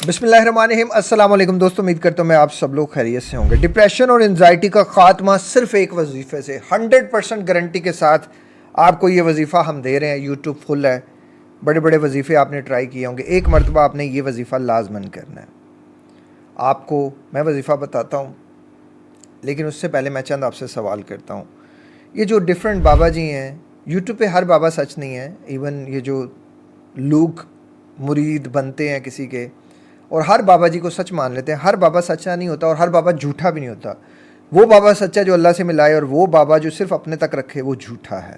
बिस्मिल्लाहिर्रहमानिर्रहीम। अस्सलाम वालेकुम दोस्तों, उम्मीद करता हूँ मैं आप सब लोग खैरियत से होंगे। डिप्रेशन और एंजाइटी का खात्मा सिर्फ एक वजीफ़े से 100% गारंटी के साथ आपको ये वजीफ़ा हम दे रहे हैं। यूट्यूब फुल है, बड़े बड़े वजीफ़े आपने ट्राई किए होंगे, एक मरतबा आपने ये वजीफ़ा लाजमन करना है। आपको मैं वजीफ़ा बताता हूँ, लेकिन उससे पहले मैं चंद आपसे सवाल करता हूँ। ये जो डिफरेंट बाबा जी हैं, यूट्यूब पे हर बाबा सच नहीं है। इवन ये जो लोग मुरीद बनते हैं किसी के और हर बाबा जी को सच मान लेते हैं, हर बाबा सच्चा नहीं होता और हर बाबा झूठा भी नहीं होता। वो बाबा सच्चा जो अल्लाह से मिलाए और वो बाबा जो सिर्फ अपने तक रखे वो झूठा है।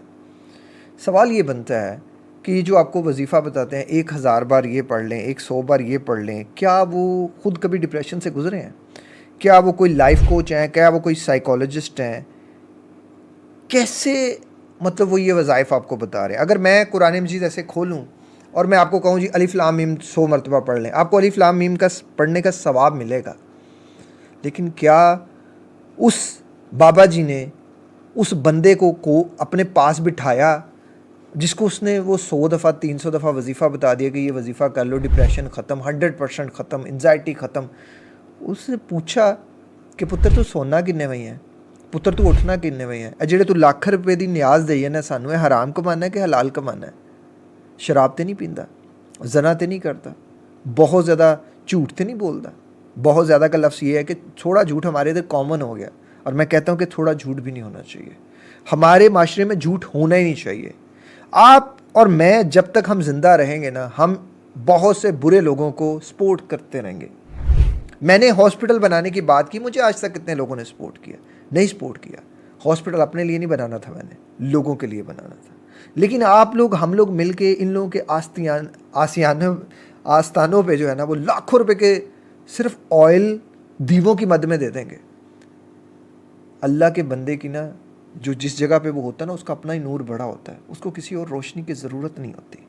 सवाल ये बनता है कि ये जो आपको वजीफ़ा बताते हैं 1000 बार ये पढ़ लें, 100 बार ये पढ़ लें, क्या वो खुद कभी डिप्रेशन से गुजरे हैं? क्या वो कोई लाइफ कोच हैं? क्या वो कोई साइकोलॉजिस्ट हैं? कैसे मतलब वो ये वज़ाइफ़ आपको बता रहे हैं? अगर मैं कुरान मजीद ऐसे खोलूँ और मैं आपको कहूँ जी अलिफ लाम मीम 100 मरतबा पढ़ लें, आपको अलिफ लाम मीम का पढ़ने का सवाब मिलेगा। लेकिन क्या उस बाबा जी ने उस बंदे को अपने पास बिठाया जिसको उसने वो 100 दफ़ा 300 दफ़ा वजीफ़ा बता दिया कि ये वजीफ़ा कर लो, डिप्रेशन ख़त्म, 100% ख़त्म, एंजाइटी ख़त्म। उसने पूछा कि पुत्र तू सोना किन्ने वही है, पुत्र तू उठना किन्ने वही है, जेड़े तू लाख रुपए की न्याज दई ना सानू, ये हराम कमाना है कि हलाल कमाना है? शराब तो नहीं पींदा, जना तो नहीं करता, बहुत ज़्यादा झूठ तो नहीं बोलता। बहुत ज़्यादा का लफ्ज़ ये है कि थोड़ा झूठ हमारे इधर कॉमन हो गया, और मैं कहता हूँ कि थोड़ा झूठ भी नहीं होना चाहिए। हमारे माशरे में झूठ होना ही नहीं चाहिए। आप और मैं जब तक हम ज़िंदा रहेंगे ना, हम बहुत से बुरे लोगों को सपोर्ट करते रहेंगे। मैंने हॉस्पिटल बनाने की बात की, मुझे आज तक कितने लोगों ने सपोर्ट किया? नहीं सपोर्ट किया। हॉस्पिटल अपने लिए नहीं बनाना था, मैंने लोगों के लिए बनाना था। लेकिन आप लोग, हम लोग मिल के इन लोगों के आस्थानों पे जो है ना, वो लाखों रुपए के सिर्फ ऑयल दीवों की मद में दे देंगे। अल्लाह के बंदे की ना, जो जिस जगह पे वो होता है ना, उसका अपना ही नूर बड़ा होता है, उसको किसी और रोशनी की ज़रूरत नहीं होती।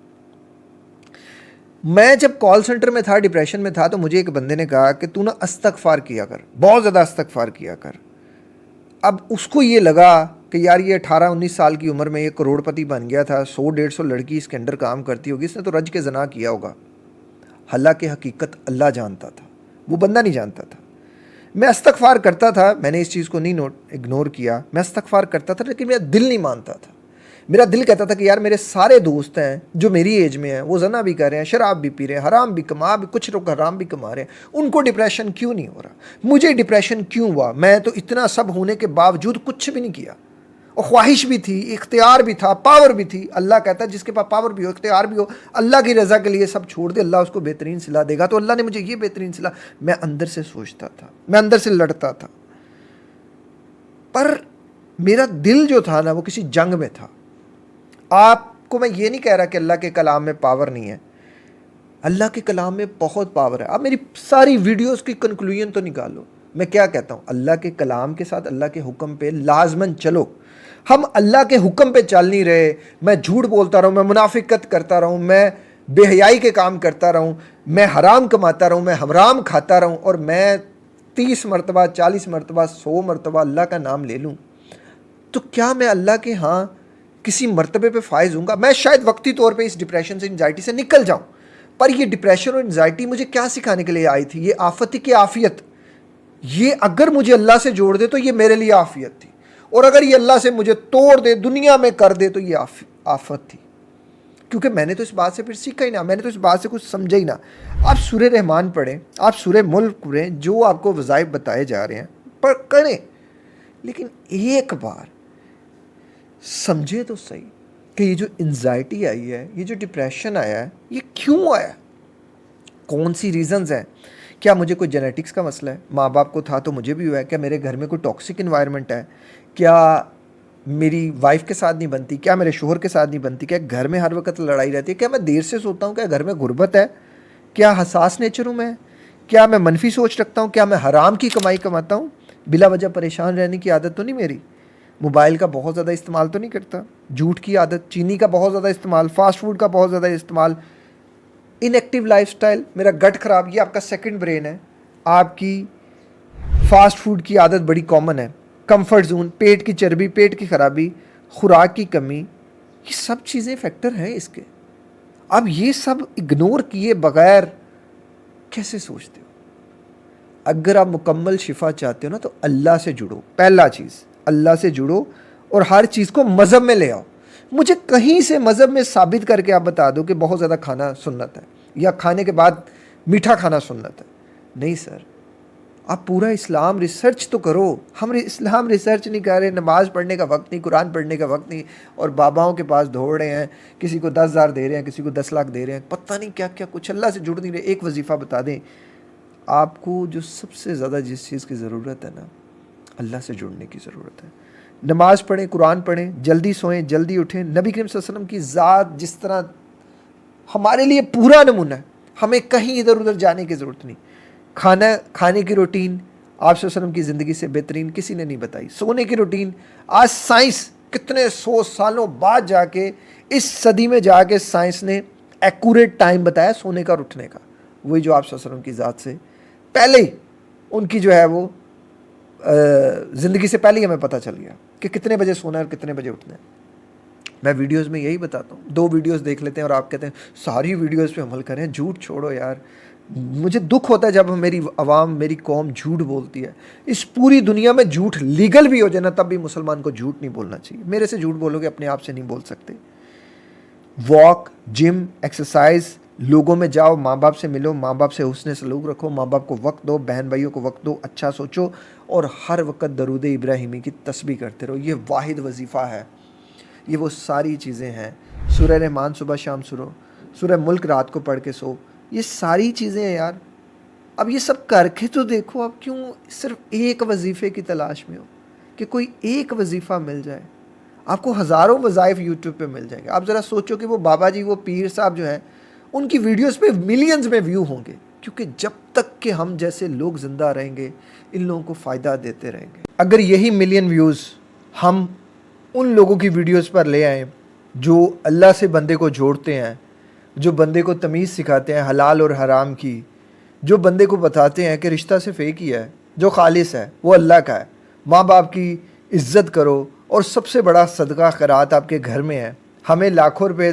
मैं जब कॉल सेंटर में था, डिप्रेशन में था, तो मुझे एक बंदे ने कहा कि तू ना इस्तगफार किया कर, बहुत ज़्यादा इस्तगफार किया कर। अब उसको ये लगा कि यार ये 18-19 साल की उम्र में ये करोड़पति बन गया था, 100-150 लड़की इसके अंडर काम करती होगी, इसने तो रज के जना किया होगा। हालांकि हकीकत अल्लाह जानता था, वो बंदा नहीं जानता था। मैं इस्तगफार करता था, मैंने इस चीज़ को नहीं इग्नोर किया। मैं इस्तगफार करता था, लेकिन मेरा दिल नहीं मानता था। मेरा दिल कहता था कि यार मेरे सारे दोस्त हैं जो मेरी एज में हैं, वो जना भी कर रहे हैं, शराब भी पी रहे हैं, हराम भी कमा भी, कुछ लोग हराम भी कमा रहे हैं, उनको डिप्रेशन क्यों नहीं हो रहा? मुझे डिप्रेशन क्यों हुआ? मैं तो इतना सब होने के बावजूद कुछ भी नहीं किया। और ख्वाहिश भी थी, इख्तियार भी था, पावर भी थी। अल्लाह कहता है जिसके पास पावर भी हो, इख्तियार भी हो, अल्लाह की रज़ा के लिए सब छोड़ दे, अल्लाह उसको बेहतरीन सिला देगा। तो अल्लाह ने मुझे ये बेहतरीन सिला। मैं अंदर से सोचता था, मैं अंदर से लड़ता था, पर मेरा दिल जो था ना, वो किसी जंग में था। आपको मैं ये नहीं कह रहा कि अल्लाह के कलाम में पावर नहीं है, अल्लाह के कलाम में बहुत पावर है। आप मेरी सारी वीडियोस की कंक्लूजन तो निकालो। मैं क्या कहता हूँ? अल्लाह के कलाम के साथ अल्लाह के हुक्म पे लाजमन चलो। हम अल्लाह के हुक्म पे चल नहीं रहे, मैं झूठ बोलता रहूँ, मैं मुनाफिकत करता रहूँ, मैं बेहयाई के काम करता रहूँ, मैं हराम कमाता रहूँ, मैं हराम खाता रहूँ, और मैं 30 मरतबा 40 मरतबा 100 मरतबा अल्लाह का नाम ले लूँ, तो क्या मैं अल्लाह के यहाँ किसी मर्तबे पे फायज हूँगा? मैं शायद वक्ती तौर पे इस डिप्रेशन से, एंजाइटी से निकल जाऊँ, पर ये डिप्रेशन और एंजाइटी मुझे क्या सिखाने के लिए आई थी? ये आफत की आफियत। ये अगर मुझे अल्लाह से जोड़ दे तो ये मेरे लिए आफियत थी, और अगर ये अल्लाह से मुझे तोड़ दे, दुनिया में कर दे, तो ये आफत थी। क्योंकि मैंने तो इस बात से फिर सीखा ही ना, मैंने तो इस बात से कुछ समझा ही ना। आप सूरह रहमान पढ़ें, आप सूरह मुल्क पढ़ें, जो आपको वज़ाइफ बताए जा रहे हैं पर करें, लेकिन एक बार समझे तो सही कि ये जो एंजाइटी आई है, ये जो डिप्रेशन आया है, ये क्यों आया? कौन सी रीज़न्स हैं? क्या मुझे कोई जेनेटिक्स का मसला है? माँ बाप को था तो मुझे भी हुआ है? क्या मेरे घर में कोई टॉक्सिक इन्वायरमेंट है? क्या मेरी वाइफ के साथ नहीं बनती? क्या मेरे शोहर के साथ नहीं बनती? क्या घर में हर वक्त लड़ाई रहती है? क्या मैं देर से सोता हूँ? क्या घर में गुर्बत है? क्या हसास नेचर हूँ मैं? क्या मैं मनफी सोच रखता हूँ? क्या मैं हराम की कमाई कमाता हूँ? बिला वजह परेशान रहने की आदत तो नहीं मेरी? मोबाइल का बहुत ज़्यादा इस्तेमाल तो नहीं करता? झूठ की आदत, चीनी का बहुत ज़्यादा इस्तेमाल, फास्ट फूड का बहुत ज़्यादा इस्तेमाल, इनएक्टिव लाइफस्टाइल, मेरा गट खराब, ये आपका सेकंड ब्रेन है। आपकी फास्ट फूड की आदत बड़ी कॉमन है, कंफर्ट जोन, पेट की चर्बी, पेट की खराबी, खुराक की कमी, ये सब चीज़ें फैक्टर हैं इसके। अब ये सब इग्नोर किए बगैर कैसे सोचते हो? अगर आप मुकम्मल शिफा चाहते हो ना, तो अल्लाह से जुड़ो। पहला चीज़, अल्लाह से जुड़ो और हर चीज़ को मज़हब में ले आओ। मुझे कहीं से मज़हब में साबित करके आप बता दो कि बहुत ज़्यादा खाना सुन्नत है या खाने के बाद मीठा खाना सुन्नत है। नहीं सर, आप पूरा इस्लाम रिसर्च तो करो। हम इस्लाम रिसर्च नहीं कर रहे, नमाज़ पढ़ने का वक्त नहीं, कुरान पढ़ने का वक्त नहीं, और बाबाओं के पास दौड़ रहे हैं, किसी को 10,000 दे रहे हैं, किसी को 10 लाख दे रहे हैं, पता नहीं क्या क्या कुछ। अल्लाह से जुड़ नहीं रहे। एक वजीफ़ा बता दें आपको, जो सबसे ज़्यादा जिस चीज़ की ज़रूरत है ना, अल्लाह से जुड़ने की ज़रूरत है। नमाज़ पढ़ें, कुरान पढ़ें, जल्दी सोएं, जल्दी उठें। नबी करीम सल्लल्लाहु अलैहि वसल्लम की ज़ात जिस तरह हमारे लिए पूरा नमूना है, हमें कहीं इधर उधर जाने की ज़रूरत नहीं। खाने की रूटीन आप सल्लल्लाहु अलैहि वसल्लम की ज़िंदगी से बेहतरीन किसी ने नहीं बताई। सोने की रूटीन आज साइंस कितने 100 सालों बाद जाके, इस सदी में जाके साइंस ने एक्यूरेट टाइम बताया सोने का और उठने का। वही जो आप सल्लल्लाहु अलैहि वसल्लम की ज़ात से पहले ही उनकी जो है वो ज़िंदगी से पहले ही हमें पता चल गया कि कितने बजे सोना है और कितने बजे उठना है। मैं वीडियोस में यही बताता हूँ। 2 वीडियोस देख लेते हैं और आप कहते हैं सारी वीडियोस पे अमल करें। झूठ छोड़ो यार। मुझे दुख होता है जब मेरी आवाम, मेरी कौम झूठ बोलती है। इस पूरी दुनिया में झूठ लीगल भी हो जाए ना, तब भी मुसलमान को झूठ नहीं बोलना चाहिए। मेरे से झूठ बोलोगे, अपने आप से नहीं बोल सकते। वॉक, जिम, एक्सरसाइज, लोगों में जाओ, माँ बाप से मिलो, माँ बाप से हुस्न सलूक रखो, माँ बाप को वक्त दो, बहन भाइयों को वक्त दो, अच्छा सोचो, और हर वक्त दरूद इब्राहिमी की तस्बीह करते रहो। ये वाहिद वजीफ़ा है। ये वो सारी चीज़ें हैं। सूरह रहमान सुबह शाम सुनो, सूरह मुल्क रात को पढ़ के सो। ये सारी चीज़ें हैं यार। अब ये सब करके तो देखो, अब क्यों सिर्फ एक वजीफ़े की तलाश में हो कि कोई एक वजीफ़ा मिल जाए। आपको हज़ारों वज़ाइफ यूट्यूब पे मिल जाएंगे। आप ज़रा सोचो कि वो बाबा जी, वो पीर साहब जो हैं, उनकी वीडियोस पे मिलियंस में व्यू होंगे, क्योंकि जब तक कि हम जैसे लोग ज़िंदा रहेंगे, इन लोगों को फ़ायदा देते रहेंगे। अगर यही मिलियन व्यूज़ हम उन लोगों की वीडियोस पर ले आएँ जो अल्लाह से बंदे को जोड़ते हैं, जो बंदे को तमीज़ सिखाते हैं हलाल और हराम की, जो बंदे को बताते हैं कि रिश्ता सिर्फ एक ही है, जो खालिस है वो अल्लाह का है, माँ बाप की इज़्ज़त करो, और सबसे बड़ा सदका खैरात आपके घर में है। हमें लाखों रुपए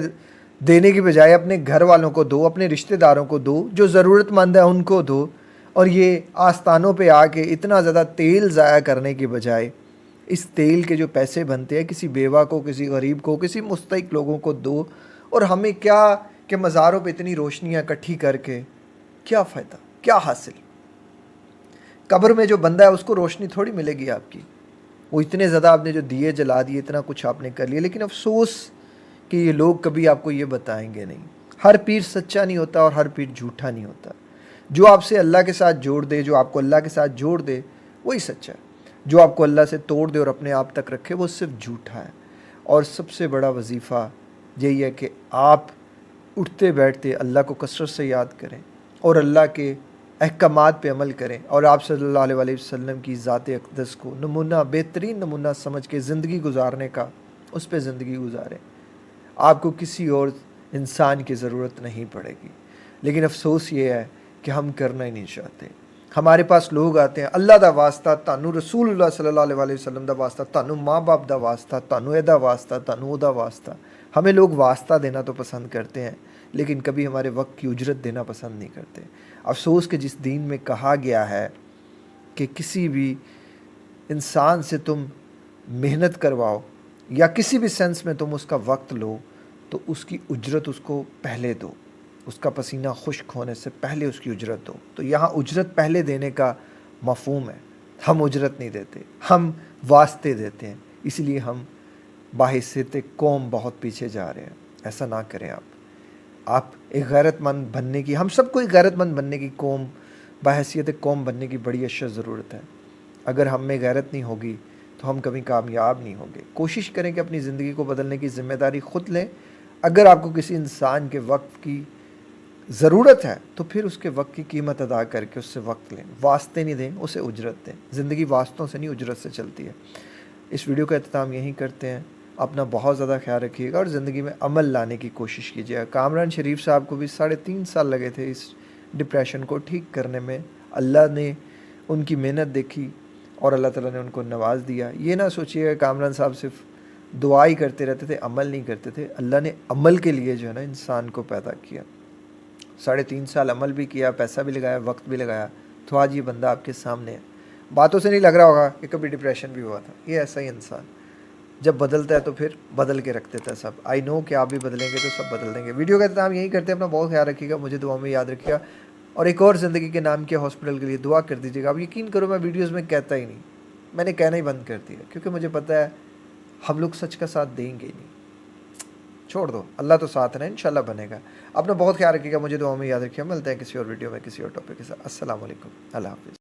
देने की बजाय अपने घर वालों को दो, अपने रिश्तेदारों को दो, जो ज़रूरतमंद है उनको दो। और ये आस्थानों पे आके इतना ज़्यादा तेल ज़ाया करने की बजाय, इस तेल के जो पैसे बनते हैं किसी बेवा को, किसी गरीब को, किसी मुस्तहिक लोगों को दो। और हमें क्या कि मज़ारों पे इतनी रोशनियाँ इकट्ठी करके क्या फ़ायदा, क्या हासिल? कब्र में जो बंदा है उसको रोशनी थोड़ी मिलेगी आपकी। वो इतने ज़्यादा आपने जो दिए जला दिए, इतना कुछ आपने कर लिया, लेकिन अफसोस कि ये लोग कभी आपको ये बताएंगे नहीं। हर पीर सच्चा नहीं होता और हर पीर झूठा नहीं होता। जो आपसे अल्लाह के साथ जोड़ दे, जो आपको अल्लाह के साथ जोड़ दे, वही सच्चा है। जो आपको अल्लाह से तोड़ दे और अपने आप तक रखे, वो सिर्फ झूठा है। और सबसे बड़ा वजीफ़ा यही है कि आप उठते बैठते अल्लाह को कसरत से याद करें और अल्लाह के अहकामात पे अमल करें, और आप सल्लल्लाहु अलैहि वसल्लम की ज़ात अक़दस को नमूना, बेहतरीन नमूना समझ के ज़िंदगी गुजारने का, उस पर ज़िंदगी गुजारें। आपको किसी और इंसान की ज़रूरत नहीं पड़ेगी। लेकिन अफसोस ये है कि हम करना ही नहीं चाहते। हमारे पास लोग आते हैं, अल्लाह दा वास्ता, तानू रसूलुल्लाह सल्लल्लाहु अलैहि वसल्लम दा वास्ता, तानू माँ बाप दा वास्ता, तानू एदा वास्ता, तानू ओदा वास्ता। हमें लोग वास्ता देना तो पसंद करते हैं, लेकिन कभी हमारे वक्त की उजरत देना पसंद नहीं करते। अफसोस कि जिस दीन में कहा गया है कि किसी भी इंसान से तुम मेहनत करवाओ या किसी भी सेंस में तुम उसका वक्त लो, तो उसकी उजरत उसको पहले दो, उसका पसीना खुश्क होने से पहले उसकी उजरत दो। तो यहाँ उजरत पहले देने का मफहूम है। हम उजरत नहीं देते, हम वास्ते देते हैं। इसलिए हम बाहिस्सत कौम बहुत पीछे जा रहे हैं। ऐसा ना करें आप एक गैरतमंद बनने की, हम सबको एक गैरतमंद बनने की, कौम बाहैसियत कौम बनने की बड़ी अशद ज़रूरत है। अगर हम में गैरत नहीं होगी तो हम कभी कामयाब नहीं होंगे। कोशिश करें कि अपनी ज़िंदगी को बदलने की ज़िम्मेदारी ख़ुद लें। अगर आपको किसी इंसान के वक्त की ज़रूरत है तो फिर उसके वक्त की कीमत अदा करके उससे वक्त लें। वास्ते नहीं दें, उसे उजरत दें। ज़िंदगी वास्तों से नहीं, उजरत से चलती है। इस वीडियो का अख्ताम यहीं करते हैं। अपना बहुत ज़्यादा ख्याल रखिएगा और ज़िंदगी में अमल लाने की कोशिश कीजिएगा। कामरान शरीफ साहब को भी 3.5 साल लगे थे इस डिप्रेशन को ठीक करने में। अल्लाह ने उनकी मेहनत देखी और अल्लाह ताला ने उनको नवाज़ दिया। ये ना सोचिएगा कामरान साहब सिर्फ दुआ ही करते रहते थे, अमल नहीं करते थे। अल्लाह ने अमल के लिए जो है ना इंसान को पैदा किया। 3.5 साल अमल भी किया, पैसा भी लगाया, वक्त भी लगाया, तो आज ये बंदा आपके सामने है। बातों से नहीं लग रहा होगा कि कभी डिप्रेशन भी हुआ था। ये ऐसा ही इंसान जब बदलता है तो फिर बदल के रख देता है सब। आई नो कि आप भी बदलेंगे तो सब बदल देंगे। वीडियो का इख्तिताम यही करते हैं। अपना बहुत ख्याल रखिएगा, मुझे दुआ में याद रखिएगा, और एक और ज़िंदगी के नाम के हॉस्पिटल के लिए दुआ कर दीजिएगा। आप यकीन करो, मैं वीडियोज़ में कहता ही नहीं, मैंने कहना ही बंद कर दिया, क्योंकि मुझे पता है हम लोग सच का साथ देंगे ही नहीं। छोड़ दो, अल्लाह तो साथ है ना, इंशाल्लाह बनेगा। अपना बहुत ख्याल रखिएगा, मुझे दुआ में याद रखिएगा। मिलते हैं किसी और वीडियो में किसी और टॉपिक के साथ। अस्सलाम वालेकुम, अल्लाह हाफ़िज़।